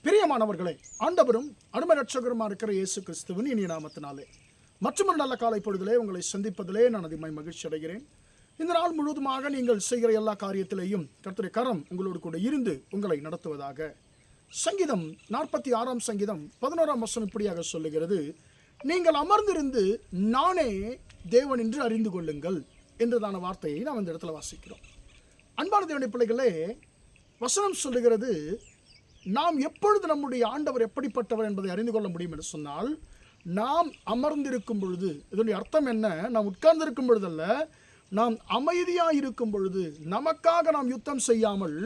பிரியமானவர்களே, ஆண்டவரும் அருமை ரட்சகருமா இருக்கிற இயேசு கிறிஸ்துவின் இனிய நாமத்தினாலே மற்றொரு நல்ல காலை பொழுதிலே உங்களை சந்திப்பதிலே நான் அதிகமாய் மகிழ்ச்சி அடைகிறேன். இந்த நாள் முழுவதுமாக நீங்கள் செய்கிற எல்லா காரியத்திலேயும் கர்த்தருடைய கரம் உங்களோடு கூட இருந்து உங்களை நடத்துவதாக. சங்கீதம் 46 சங்கீதம் 11 இப்படியாக சொல்லுகிறது, நீங்கள் அமர்ந்திருந்து நானே தேவன் என்று அறிந்து கொள்ளுங்கள் என்றதான வார்த்தையை நாம் இந்த இடத்துல வாசிக்கிறோம். அன்பான தேவனுடைய பிள்ளைகளே, வசனம் சொல்லுகிறது, நாம் எப்பொழுது நம்முடைய ஆண்டவர் எப்படிப்பட்டவர் என்பதை அறிந்து கொள்ள முடியும் என்று சொன்னால், நாம் அமர்ந்திருக்கும் பொழுது. இதனுடைய அர்த்தம் என்ன? நாம் உட்கார்ந்திருக்கும் பொழுதல்ல, நாம் அமைதியாக இருக்கும் பொழுது, நமக்காக நாம் யுத்தம் செய்யாமல்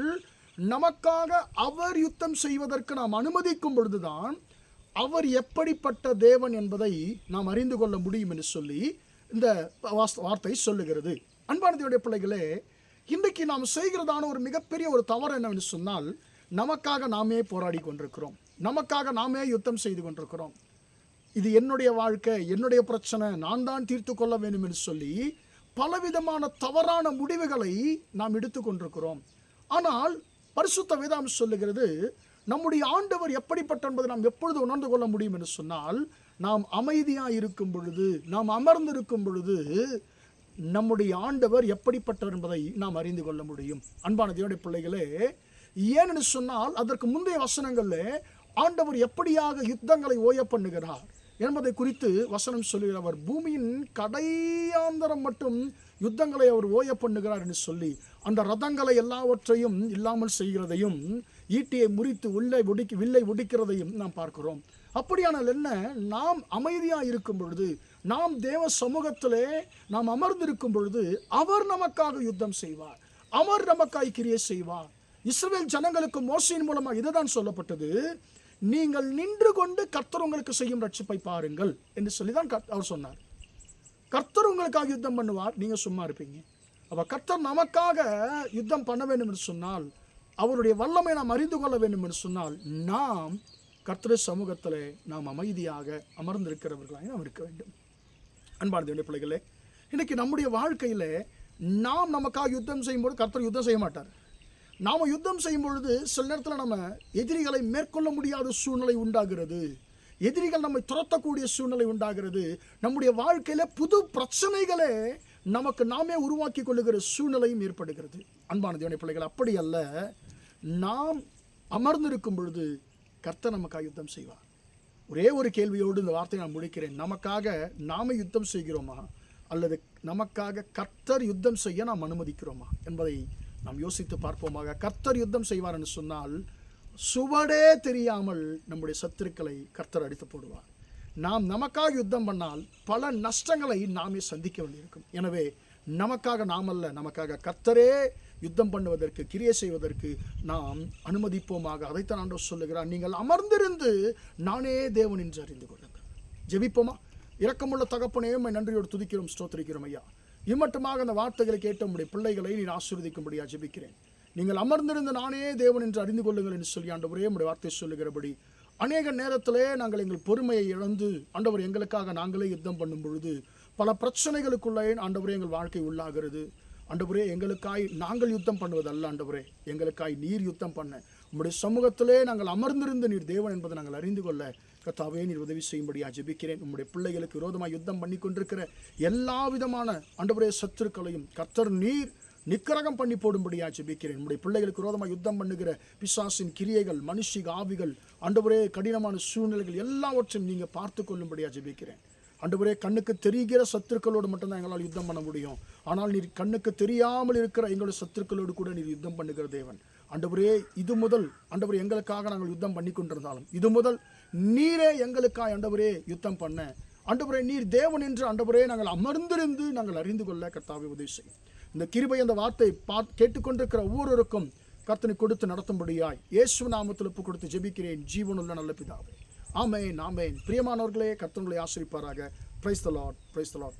நமக்காக அவர் யுத்தம் செய்வதற்கு நாம் அனுமதிக்கும் பொழுதுதான் அவர் எப்படிப்பட்ட தேவன் என்பதை நாம் அறிந்து கொள்ள முடியும் என்று சொல்லி இந்த வார்த்தை சொல்லுகிறது. அன்பான தேவனுடைய பிள்ளைகளே, இன்றைக்கு நாம் செய்கிறதான ஒரு மிகப்பெரிய ஒரு தவறு என்னவென்று சொன்னால், நமக்காக நாமே போராடி கொண்டிருக்கிறோம், நமக்காக நாமே யுத்தம் செய்து கொண்டிருக்கிறோம். இது என்னுடைய வாழ்க்கை, என்னுடைய பிரச்சனை, நான் தான் தீர்த்து கொள்ள வேண்டும் என்று சொல்லி பலவிதமான தவறான முடிவுகளை நாம் எடுத்து கொண்டிருக்கிறோம். ஆனால் பரிசுத்த வேதம் சொல்லுகிறது, நம்முடைய ஆண்டவர் எப்படிப்பட்ட என்பதை நாம் எப்பொழுது உணர்ந்து கொள்ள முடியும் என்று சொன்னால், நாம் அமைதியாக இருக்கும் பொழுது, நாம் அமர்ந்திருக்கும் பொழுது நம்முடைய ஆண்டவர் எப்படிப்பட்டவர் என்பதை நாம் அறிந்து கொள்ள முடியும். அன்பான தேவனுடைய பிள்ளைகளே, ஏனென்று சொன்னால், அதற்கு முந்தைய வசனங்களில் ஆண்டவர் எப்படியாக யுத்தங்களை ஓய பண்ணுகிறார் என்பதை குறித்து வசனம் சொல்லுகிறார். அவர் பூமியின் கடையாந்தரம் மட்டும் யுத்தங்களை அவர் ஓய பண்ணுகிறார் என்று சொல்லி, அந்த ரதங்களை எல்லாவற்றையும் இல்லாமல் செய்கிறதையும், ஈட்டியை முறித்து வில்லை ஒடிக்கிறதையும் நாம் பார்க்கிறோம். அப்படியானால் என்ன? நாம் அமைதியாக இருக்கும் பொழுது, நாம் தேவ சமூகத்திலே நாம் அமர்ந்திருக்கும் பொழுது அவர் நமக்காக யுத்தம் செய்வார், அவர் நமக்காய் கிரியை செய்வார். இஸ்ரவேல் ஜனங்களுக்கு மோசையின் மூலமாக இதுதான் சொல்லப்பட்டது, நீங்கள் நின்று கொண்டு கர்த்தர் உங்களுக்கு செய்யும் ரட்சிப்பை பாருங்கள் என்று சொல்லி தான் அவர் சொன்னார். கர்த்தர் உங்களுக்காக யுத்தம் பண்ணுவார், நீங்கள் சும்மா இருப்பீங்க. அப்போ கர்த்தர் நமக்காக யுத்தம் பண்ண வேண்டும் என்று சொன்னால், அவருடைய வல்லமை நாம் அறிந்து கொள்ள வேண்டும் என்று சொன்னால், நாம் கர்த்தர் சமூகத்தில் நாம் அமைதியாக அமர்ந்திருக்கிறவர்களாக நாம் இருக்க வேண்டும். அன்பான தேவனுடைய பிள்ளைகளே, இன்றைக்கி நம்முடைய வாழ்க்கையில் நாம் நமக்காக யுத்தம் செய்யும்போது கர்த்தர் யுத்தம் செய்ய மாட்டார். நாம் யுத்தம் செய்யும் பொழுது சில நேரத்தில் நம்ம எதிரிகளை மேற்கொள்ள முடியாத சூழ்நிலை உண்டாகிறது, எதிரிகள் நம்மை துரத்தக்கூடிய சூழ்நிலை உண்டாகிறது, நம்முடைய வாழ்க்கையில் புது பிரச்சனைகளே நமக்கு நாமே உருவாக்கி கொள்ளுகிற சூழ்நிலையும் ஏற்படுகிறது. அன்பான தேவனுடைய பிள்ளைகள், அப்படி அல்ல. நாம் அமர்ந்திருக்கும் பொழுது கர்த்தர் நமக்காக யுத்தம் செய்வார். ஒரே ஒரு கேள்வியோடு இந்த வார்த்தையை நான் முடிக்கிறேன். நமக்காக நாம யுத்தம் செய்கிறோமா, அல்லது நமக்காக கர்த்தர் யுத்தம் செய்ய நாம் அனுமதிக்கிறோமா என்பதை நாம் யோசித்து பார்ப்போமாக. கர்த்தர் யுத்தம் செய்வார் என்று சொன்னால், சுவடே தெரியாமல் நம்முடைய சத்துருக்களை கர்த்தர் அடித்து போடுவார். நாம் நமக்காக யுத்தம் பண்ணால் பல நஷ்டங்களை நாமே சந்திக்க வேண்டியிருக்கும். எனவே நமக்காக நாம் அல்ல, நமக்காக கர்த்தரே யுத்தம் பண்ணுவதற்கு, கிரியை செய்வதற்கு நாம் அனுமதிப்போமாக. அதைத்தான் ஆண்டவர் சொல்லுகிறார், நீங்கள் அமர்ந்திருந்து நானே தேவன் என்று அறிந்து கொள்ளுங்கள். ஜெபிப்போமா? இரக்கமுள்ள தகப்பனே, நன்றியோடு துதிக்கிறோம், ஸ்தோத்திரிக்கிறோம் ஐயா. இம்மட்டுமாக அந்த வார்த்தைகளை கேட்ட உம்முடைய பிள்ளைகளை நீர் ஆசீர்வதிக்கும்படியா ஜெபிக்கிறேன். நீங்கள் அமர்ந்திருந்து நானே தேவன் என்று அறிந்து கொள்ளுங்கள் என்று சொல்லி ஆண்டவரே உம்முடைய வார்த்தை சொல்லுகிறபடி, அநேக நேரத்திலே நாங்கள் எங்கள் பொறுமையை இழந்து ஆண்டவர் எங்களுக்காக நாங்களே யுத்தம் பண்ணும் பொழுது பல பிரச்சனைகளுக்குள்ளே ஆண்டவரே எங்கள் வாழ்க்கை உள்ளாகிறது. ஆண்டவரே, எங்களுக்காய் நாங்கள் யுத்தம் பண்ணுவதல்ல, ஆண்டவரே எங்களுக்காய் நீர் யுத்தம் பண்ண உம்முடைய சமூகத்திலே நாங்கள் அமர்ந்திருந்து நீர் தேவன் என்பதை நாங்கள் அறிந்து கொள்ள கர்த்தாவே நீர் உதவி செய்யும்படியா ஜெபிக்கிறேன். உம்முடைய பிள்ளைகளுக்கு விரோதமாக யுத்தம் பண்ணி கொண்டிருக்கிற எல்லா விதமான ஆண்டவரே சத்துருக்களையும் கர்த்தர் நீர் நிக்கரகம் பண்ணி போடும்படியா ஜெபிக்கிறேன். உம்முடைய பிள்ளைகளுக்கு விரோதமாக யுத்தம் பண்ணுகிற பிசாசின் கிரியைகள், மனுஷிக ஆவிகள், ஆண்டவரே கடினமான சூழ்நிலைகள் எல்லாவற்றையும் நீங்கள் பார்த்து கொள்ளும்படியா ஜெபிக்கிறேன். ஆண்டவரே, கண்ணுக்கு தெரிகிற சத்துருக்களோடு மட்டும்தான் எங்களால் யுத்தம் பண்ண முடியும். ஆனால் நீர் கண்ணுக்கு தெரியாமல் இருக்கிற எங்களுடைய சத்துருக்களோடு கூட நீர் யுத்தம் பண்ணுகிற தேவன். ஆண்டவரே, இது முதல் ஆண்டவரே எங்களுக்காக நாங்கள் யுத்தம் பண்ணி கொண்டிருந்தாலும், இது முதல் நீரே எங்களுக்காக ஆண்டவரே யுத்தம் பண்ண, ஆண்டவரே நீர் தேவன் என்று ஆண்டவரே நாங்கள் அமர்ந்திருந்து நாங்கள் அறிந்து கொள்ள கர்த்தாவே உதவி செய்யும். இந்த கிருபை அந்த வார்த்தை கேட்டுக்கொண்டிருக்கிற ஒவ்வொருவருக்கும் கர்த்தனை கொடுத்து நடத்தும்படியாய் இயேசு நாமத்தில் ஒப்பு கொடுத்து ஜெபிக்கிறேன், ஜீவனுள்ள நல்ல பிதாவே. ஆமென், ஆமென். பிரியமானவர்களே, கர்த்தர் உங்களை ஆசீர்வதிப்பாராக. Praise the Lord, praise the Lord.